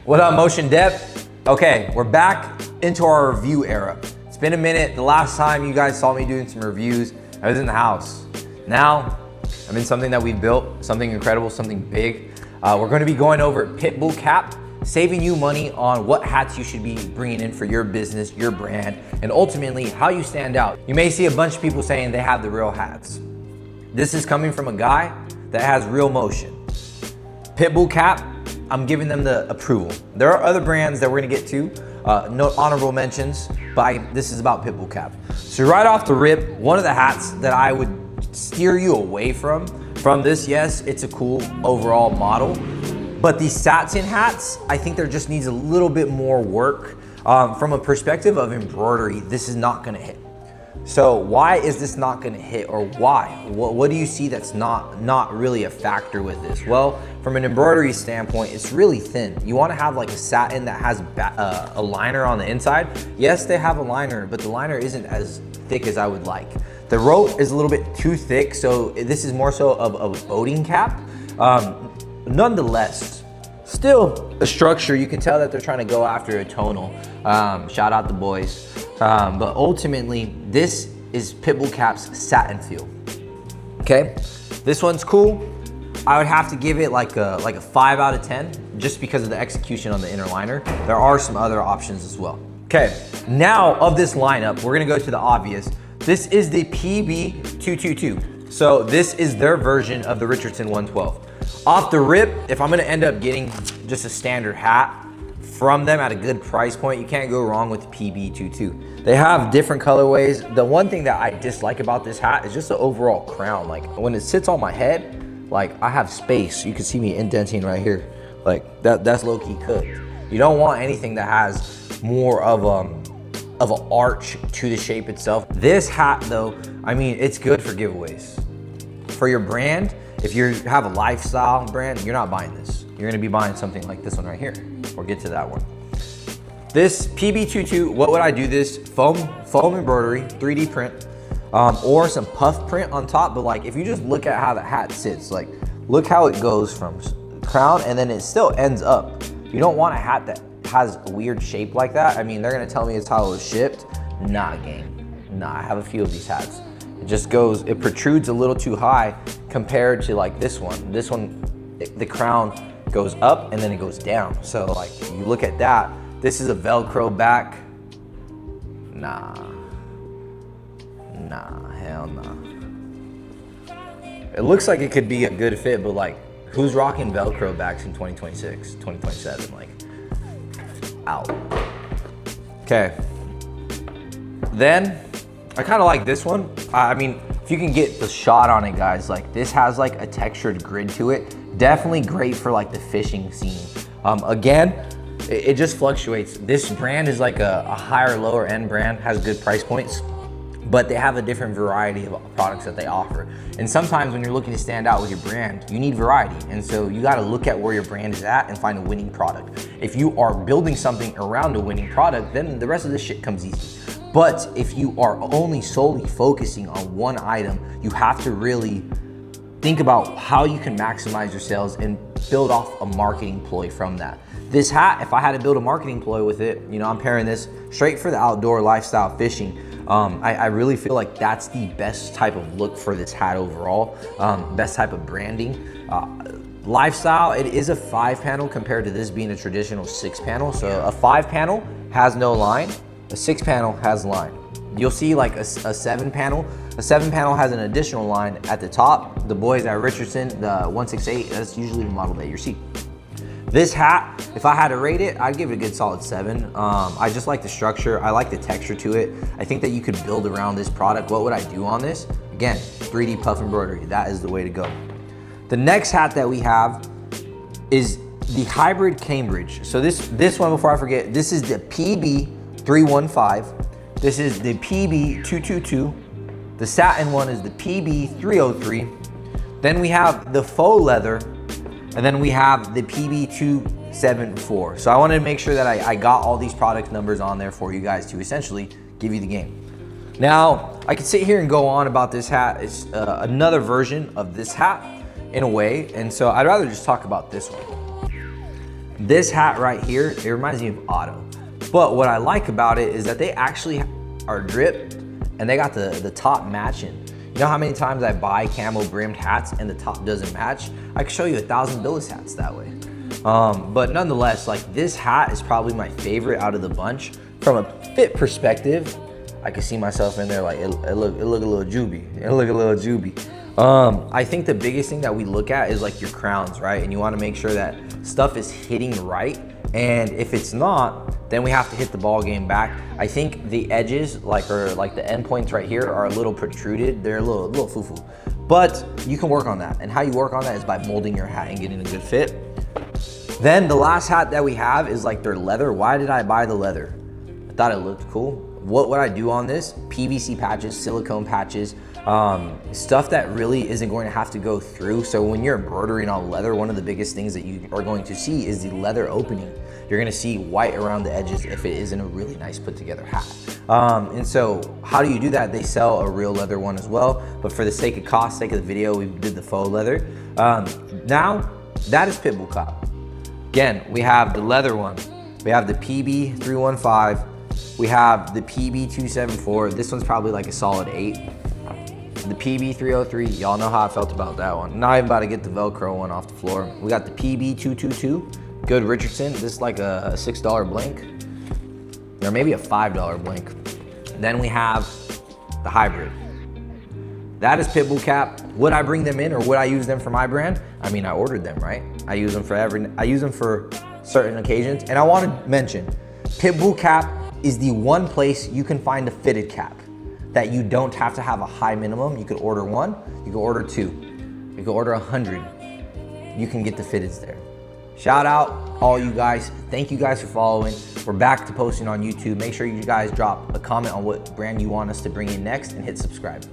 What up, Motion Depth? Okay, we're back into our review era. It's been a minute. The last time you guys saw me doing some reviews, I was in the house. Now, I'm in something that we built, something incredible, something big. We're gonna be going over Pitbull Cap, saving you money on what hats you should be bringing in for your business, your brand, and ultimately how you stand out. You may see a bunch of people saying they have the real hats. This is coming from a guy that has real motion. Pitbull Cap, I'm giving them the approval. There are other brands that we're gonna get to, no honorable mentions, but this is about Pitbull Cap. So right off the rip, one of the hats that I would steer you away from this, yes, it's a cool overall model, but these satin hats, I think there just needs a little bit more work. From a perspective of embroidery, this is not gonna hit. So why is this not gonna hit, or why? What do you see that's not really a factor with this? Well, from an embroidery standpoint, it's really thin. You wanna have like a satin that has a liner on the inside. Yes, they have a liner, but the liner isn't as thick as I would like. The rope is a little bit too thick, so this is more so of a boating cap. Nonetheless, still a structure. You can tell that they're trying to go after a tonal. Shout out the boys. But ultimately, this is Pitbull Cap's satin feel. Okay, this one's cool. I would have to give it like a 5 out of 10, just because of the execution on the inner liner. There are some other options as well. Okay, now of this lineup, we're gonna go to the obvious. This is the PB222. So this is their version of the Richardson 112. Off the rip, if I'm gonna end up getting just a standard hat from them at a good price point, you can't go wrong with the PB22. They have different colorways. The one thing that I dislike about this hat is just the overall crown. Like when it sits on my head, like I have space. You can see me indenting right here. Like that's low-key cooked. You don't want anything that has more of an arch to the shape itself. This hat though, I mean, it's good for giveaways. For your brand, if you have a lifestyle brand, you're not buying this. You're gonna be buying something like this one right here. We'll get to that one. This PB22, what would I do this? Foam embroidery, 3D print, or some puff print on top. But like, if you just look at how the hat sits, like look how it goes from crown and then it still ends up. You don't want a hat that has a weird shape like that. I mean, they're gonna tell me it's how it was shipped. Nah, gang, nah, I have a few of these hats. It just goes, it protrudes a little too high compared to like this one. This one, the crown goes up and then it goes down. So like, you look at that, this is a Velcro back. Nah, hell nah. It looks like it could be a good fit, but like, who's rocking Velcro backs in 2026, 2027? Like, out. Okay. Then, I kind of like this one. I mean, if you can get the shot on it, guys, like this has like a textured grid to it. Definitely great for like the fishing scene. Again, it just fluctuates. This brand is like a higher, lower end brand, has good price points, but they have a different variety of products that they offer. And sometimes when you're looking to stand out with your brand, you need variety. And so you gotta look at where your brand is at and find a winning product. If you are building something around a winning product, then the rest of this shit comes easy. But if you are only solely focusing on one item, you have to really think about how you can maximize your sales and build off a marketing ploy from that. This hat, if I had to build a marketing ploy with it, you know, I'm pairing this straight for the outdoor lifestyle fishing. I really feel like that's the best type of look for this hat overall, best type of branding. Lifestyle, it is a 5-panel compared to this being a traditional 6-panel. So a 5-panel has no line, a 6-panel has line. You'll see like a 7-panel. A 7-panel has an additional line at the top. The boys at Richardson, the 168, that's usually the model that you see. This hat, if I had to rate it, I'd give it a good solid 7. I just like the structure. I like the texture to it. I think that you could build around this product. What would I do on this? Again, 3D puff embroidery. That is the way to go. The next hat that we have is the hybrid Cambridge. So this one, before I forget, this is the PB315. This is the PB222. The satin one is the PB303. Then we have the faux leather, and then we have the PB274. So I wanted to make sure that I got all these product numbers on there for you guys to essentially give you the game. Now, I could sit here and go on about this hat. It's another version of this hat in a way, and so I'd rather just talk about this one. This hat right here, it reminds me of Otto. But what I like about it is that they actually are dripped and they got the top matching. You know how many times I buy camo brimmed hats and the top doesn't match? I can show you 1,000 Billis hats that way. But nonetheless, like this hat is probably my favorite out of the bunch. From a fit perspective, I can see myself in there like it look a little juby. It look a little juby. I think the biggest thing that we look at is like your crowns, right? And you want to make sure that stuff is hitting right. And if it's not, then we have to hit the ball game back. I think the edges, like the end points right here, are a little protruded. They're a little foo-foo. But you can work on that. And how you work on that is by molding your hat and getting a good fit. Then the last hat that we have is like their leather. Why did I buy the leather? I thought it looked cool. What would I do on this? PVC patches, silicone patches, stuff that really isn't going to have to go through. So when you're embroidering on leather, one of the biggest things that you are going to see is the leather opening. You're gonna see white around the edges if it isn't a really nice put together hat. And so how do you do that? They sell a real leather one as well, but for the sake of cost, sake of the video, we did the faux leather. Now, that is Pitbull Cop. Again, we have the leather one. We have the PB315. We have the PB274. This one's probably like a solid 8. The PB303, y'all know how I felt about that one. Not even about to get the Velcro one off the floor. We got the PB222, good Richardson. This is like a $6 blank, or maybe a $5 blank. Then we have the hybrid. That is Pitbull Cap. Would I bring them in or would I use them for my brand? I mean, I ordered them, right? I use them for certain occasions. And I want to mention, Pitbull Cap is the one place you can find a fitted cap that you don't have to have a high minimum. You could order one, you could order 2, you could order 100. You can get the fitteds there. Shout out all you guys. Thank you guys for following. We're back to posting on YouTube. Make sure you guys drop a comment on what brand you want us to bring in next and hit subscribe.